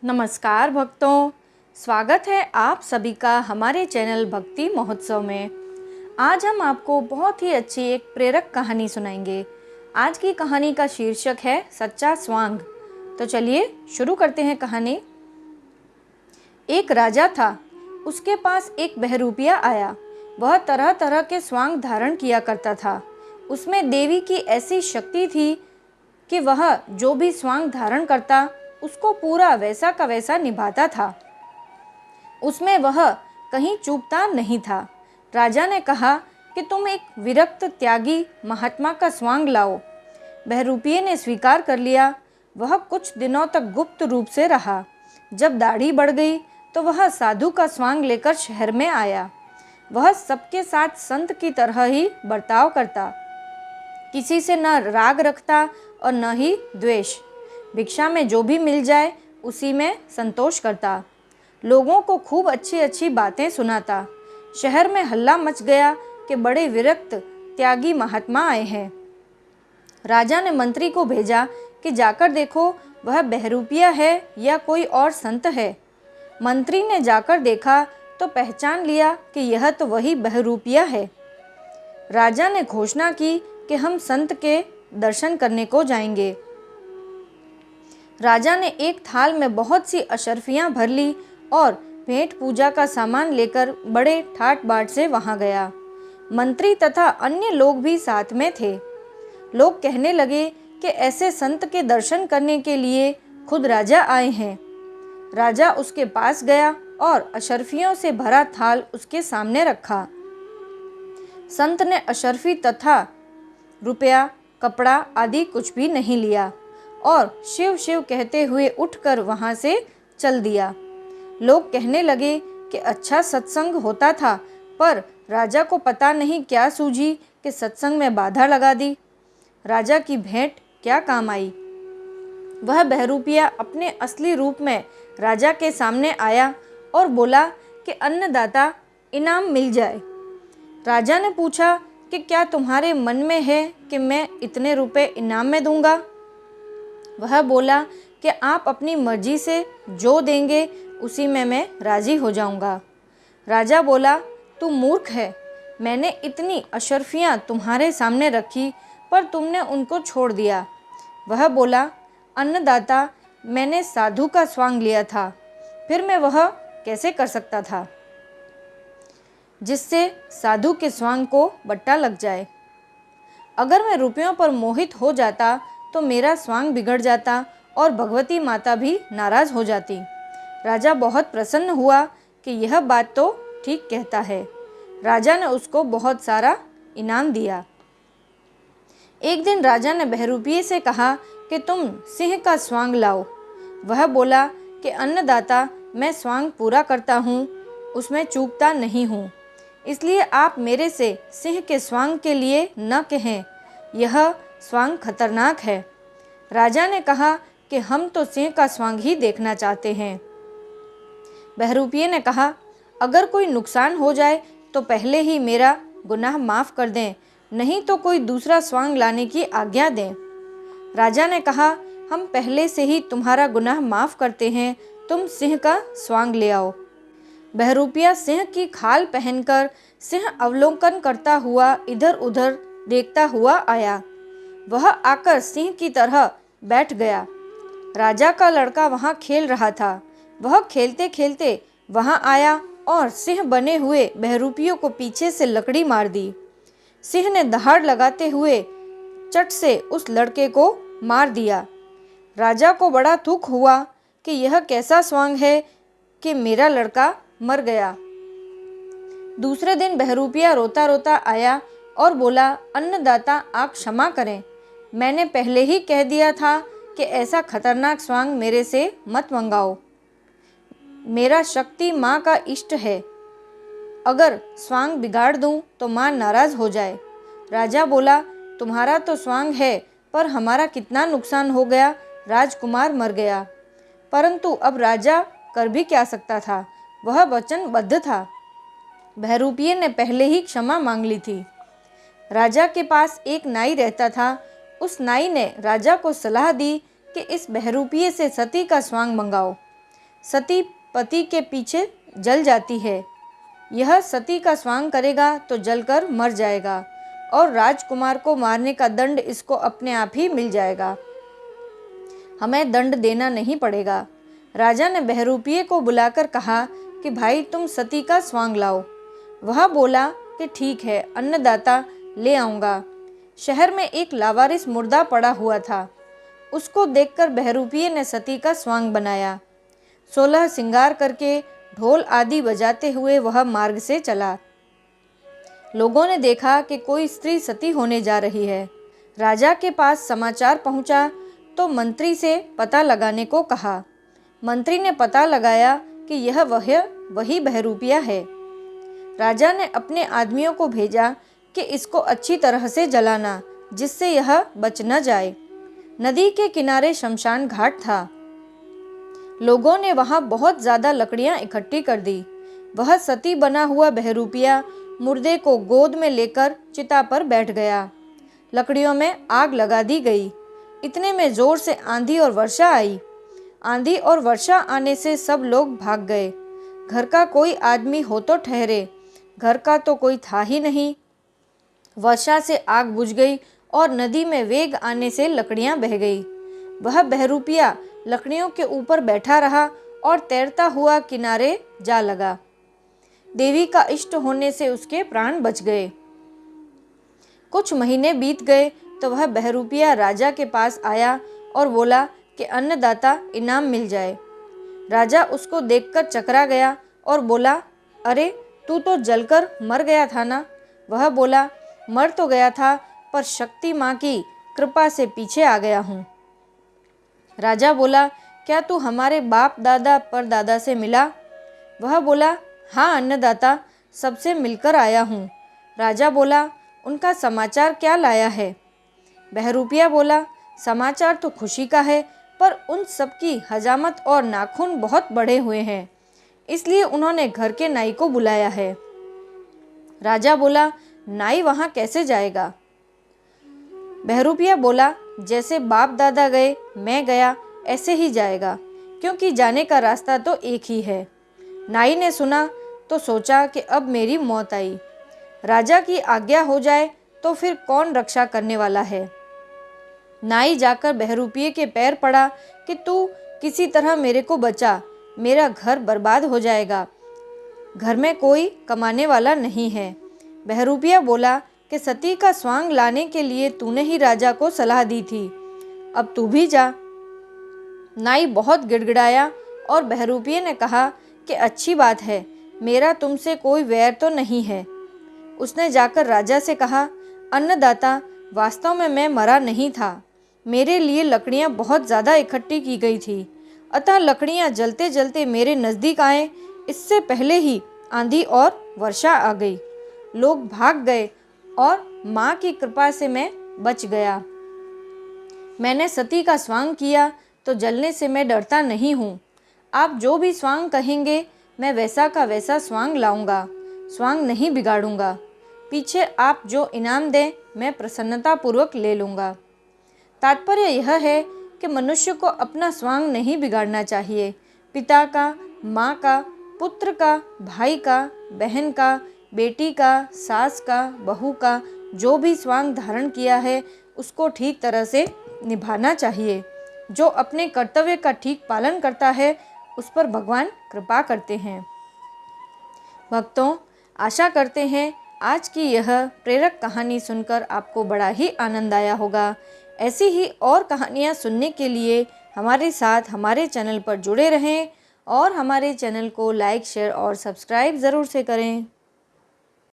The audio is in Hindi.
नमस्कार भक्तों, स्वागत है आप सभी का हमारे चैनल भक्ति महोत्सव में। आज हम आपको बहुत ही अच्छी एक प्रेरक कहानी सुनाएंगे। आज की कहानी का शीर्षक है सच्चा स्वांग। तो चलिए शुरू करते हैं कहानी। एक राजा था, उसके पास एक बहरूपिया आया। वह तरह तरह के स्वांग धारण किया करता था। उसमें देवी की ऐसी शक्ति थी कि वह जो भी स्वांग धारण करता उसको पूरा वैसा का वैसा निभाता था। उसमें वह कहीं चूकता नहीं था। राजा ने कहा कि तुम एक विरक्त त्यागी महात्मा का स्वांग लाओ। बहरूपिये ने स्वीकार कर लिया। वह कुछ दिनों तक गुप्त रूप से रहा। जब दाढ़ी बढ़ गई तो वह साधु का स्वांग लेकर शहर में आया। वह सबके साथ संत की तरह ही बर्ताव करता, किसी से न राग रखता और न ही द्वेष। भिक्षा में जो भी मिल जाए उसी में संतोष करता। लोगों को खूब अच्छी अच्छी बातें सुनाता। शहर में हल्ला मच गया कि बड़े विरक्त त्यागी महात्मा आए हैं। राजा ने मंत्री को भेजा कि जाकर देखो वह बहरूपिया है या कोई और संत है। मंत्री ने जाकर देखा तो पहचान लिया कि यह तो वही बहरूपिया है। राजा ने घोषणा की कि हम संत के दर्शन करने को जाएंगे। राजा ने एक थाल में बहुत सी अशर्फियां भर ली और भेंट पूजा का सामान लेकर बड़े ठाट बाट से वहां गया। मंत्री तथा अन्य लोग भी साथ में थे। लोग कहने लगे कि ऐसे संत के दर्शन करने के लिए खुद राजा आए हैं। राजा उसके पास गया और अशर्फियों से भरा थाल उसके सामने रखा। संत ने अशर्फी तथा रुपया, कपड़ा आदि कुछ भी नहीं लिया और शिव शिव कहते हुए उठकर वहां से चल दिया। लोग कहने लगे कि अच्छा सत्संग होता था, पर राजा को पता नहीं क्या सूझी कि सत्संग में बाधा लगा दी। राजा की भेंट क्या काम आई। वह बहरूपिया अपने असली रूप में राजा के सामने आया और बोला कि अन्नदाता, इनाम मिल जाए। राजा ने पूछा कि क्या तुम्हारे मन में है कि मैं इतने रुपए इनाम में दूंगा। वह बोला कि आप अपनी मर्जी से जो देंगे उसी में मैं राजी हो जाऊंगा। राजा बोला, तू मूर्ख है। मैंने इतनी अशर्फियां तुम्हारे सामने रखी पर तुमने उनको छोड़ दिया। वह बोला, अन्नदाता, मैंने साधु का स्वांग लिया था, फिर मैं वह कैसे कर सकता था जिससे साधु के स्वांग को बट्टा लग जाए। अगर मैं रुपयों पर मोहित हो जाता तो मेरा स्वांग बिगड़ जाता और भगवती माता भी नाराज हो जाती। राजा बहुत प्रसन्न हुआ कि यह बात तो ठीक कहता है। राजा ने उसको बहुत सारा इनाम दिया। एक दिन राजा ने बहरूपिये से कहा कि तुम सिंह का स्वांग लाओ। वह बोला कि अन्नदाता, मैं स्वांग पूरा करता हूँ, उसमें चूकता नहीं हूँ, इसलिए आप मेरे से सिंह के स्वांग के लिए न कहें, यह स्वांग खतरनाक है। राजा ने कहा कि हम तो सिंह का स्वांग ही देखना चाहते हैं। बहरूपिये ने कहा, अगर कोई नुकसान हो जाए तो पहले ही मेरा गुनाह माफ़ कर दें, नहीं तो कोई दूसरा स्वांग लाने की आज्ञा दें। राजा ने कहा, हम पहले से ही तुम्हारा गुनाह माफ़ करते हैं, तुम सिंह का स्वांग ले आओ। बहरूपिया सिंह की खाल पहनकर सिंह अवलोकन करता हुआ इधर उधर देखता हुआ आया। वह आकर सिंह की तरह बैठ गया। राजा का लड़का वहाँ खेल रहा था। वह खेलते खेलते वहाँ आया और सिंह बने हुए बहरूपियों को पीछे से लकड़ी मार दी। सिंह ने दहाड़ लगाते हुए चट से उस लड़के को मार दिया। राजा को बड़ा दुख हुआ कि यह कैसा स्वांग है कि मेरा लड़का मर गया। दूसरे दिन बहरूपिया रोता रोता आया और बोला, अन्नदाता, आप क्षमा करें, मैंने पहले ही कह दिया था कि ऐसा खतरनाक स्वांग मेरे से मत मंगाओ। मेरा शक्ति माँ का इष्ट है, अगर स्वांग बिगाड़ दूं तो माँ नाराज हो जाए। राजा बोला, तुम्हारा तो स्वांग है, पर हमारा कितना नुकसान हो गया, राजकुमार मर गया। परंतु अब राजा कर भी क्या सकता था, वह वचनबद्ध था। बहरूपिये ने पहले ही क्षमा मांग ली थी। राजा के पास एक नाई रहता था। उस नाई ने राजा को सलाह दी कि इस बहरूपिये से सती का स्वांग मंगाओ। सती पति के पीछे जल जाती है। यह सती का स्वांग करेगा तो जलकर मर जाएगा और राजकुमार को मारने का दंड इसको अपने आप ही मिल जाएगा। हमें दंड देना नहीं पड़ेगा। राजा ने बहरूपिये को बुलाकर कहा कि भाई तुम सती का स्वांग लाओ। वह बोला कि ठीक है अन्नदाता, ले आऊँगा। शहर में एक लावारिस मुर्दा पड़ा हुआ था। उसको देखकर बहरूपिये ने सती का स्वांग बनाया। 16 श्रृंगार करके ढोल आदि बजाते हुए वह मार्ग से चला। लोगों ने देखा कि कोई स्त्री सती होने जा रही है। राजा के पास समाचार पहुंचा तो मंत्री से पता लगाने को कहा। मंत्री ने पता लगाया कि यह वही बहरूपिया है। राजा ने अपने आदमियों को भेजा कि इसको अच्छी तरह से जलाना, जिससे यह बच न जाए। नदी के किनारे शमशान घाट था। लोगों ने वहां बहुत ज़्यादा लकड़ियां इकट्ठी कर दी। वह सती बना हुआ बहरूपिया मुर्दे को गोद में लेकर चिता पर बैठ गया। लकड़ियों में आग लगा दी गई। इतने में जोर से आंधी और वर्षा आई। आंधी और वर्षा आने से सब लोग भाग गए। घर का कोई आदमी हो तो ठहरे, घर का तो कोई था ही नहीं। वर्षा से आग बुझ गई और नदी में वेग आने से लकड़ियां बह गई। वह बहरूपिया लकड़ियों के ऊपर बैठा रहा और तैरता हुआ किनारे जा लगा। देवी का इष्ट होने से उसके प्राण बच गए। कुछ महीने बीत गए तो वह बहरूपिया राजा के पास आया और बोला कि अन्नदाता, इनाम मिल जाए। राजा उसको देखकर चकरा गया और बोला, अरे तू तो जलकर मर गया था ना। वह बोला, मर तो गया था, पर शक्ति माँ की कृपा से पीछे आ गया हूँ। राजा बोला, क्या तू हमारे बाप दादा परदादा से मिला? वह बोला, हाँ अन्नदाता, सबसे मिलकर आया हूँ। राजा बोला, उनका समाचार क्या लाया है? बहरूपिया बोला, समाचार तो खुशी का है, पर उन सबकी हजामत और नाखून बहुत बड़े हुए हैं, इसलिए उन्होंने घर के नाई को बुलाया है। राजा बोला, नाई वहाँ कैसे जाएगा? बहरूपिया बोला, जैसे बाप दादा गए मैं गया ऐसे ही जाएगा, क्योंकि जाने का रास्ता तो एक ही है। नाई ने सुना तो सोचा कि अब मेरी मौत आई। राजा की आज्ञा हो जाए तो फिर कौन रक्षा करने वाला है। नाई जाकर बहरूपिये के पैर पड़ा कि तू किसी तरह मेरे को बचा, मेरा घर बर्बाद हो जाएगा, घर में कोई कमाने वाला नहीं है। बहरूपिया बोला कि सती का स्वांग लाने के लिए तूने ही राजा को सलाह दी थी, अब तू भी जा। नाई बहुत गिड़गिड़ाया और बहरूपिये ने कहा कि अच्छी बात है, मेरा तुमसे कोई वैर तो नहीं है। उसने जाकर राजा से कहा, अन्नदाता, वास्तव में मैं मरा नहीं था, मेरे लिए लकड़ियाँ बहुत ज़्यादा इकट्ठी की गई थी, अतः लकड़ियाँ जलते जलते मेरे नज़दीक आए, इससे पहले ही आंधी और वर्षा आ गई। लोग भाग गए और माँ की कृपा से मैं बच गया। मैंने सती का स्वांग किया तो जलने से मैं डरता नहीं हूँ। आप जो भी स्वांग कहेंगे मैं वैसा का वैसा स्वांग लाऊंगा, स्वांग नहीं बिगाड़ूंगा। पीछे आप जो इनाम दें मैं प्रसन्नतापूर्वक ले लूँगा। तात्पर्य यह है कि मनुष्य को अपना स्वांग नहीं बिगाड़ना चाहिए। पिता का, माँ का, पुत्र का, भाई का, बहन का, बेटी का, सास का, बहू का जो भी स्वांग धारण किया है उसको ठीक तरह से निभाना चाहिए। जो अपने कर्तव्य का ठीक पालन करता है उस पर भगवान कृपा करते हैं। भक्तों, आशा करते हैं आज की यह प्रेरक कहानी सुनकर आपको बड़ा ही आनंद आया होगा। ऐसी ही और कहानियाँ सुनने के लिए हमारे साथ हमारे चैनल पर जुड़े रहें और हमारे चैनल को लाइक, शेयर और सब्सक्राइब ज़रूर से करें।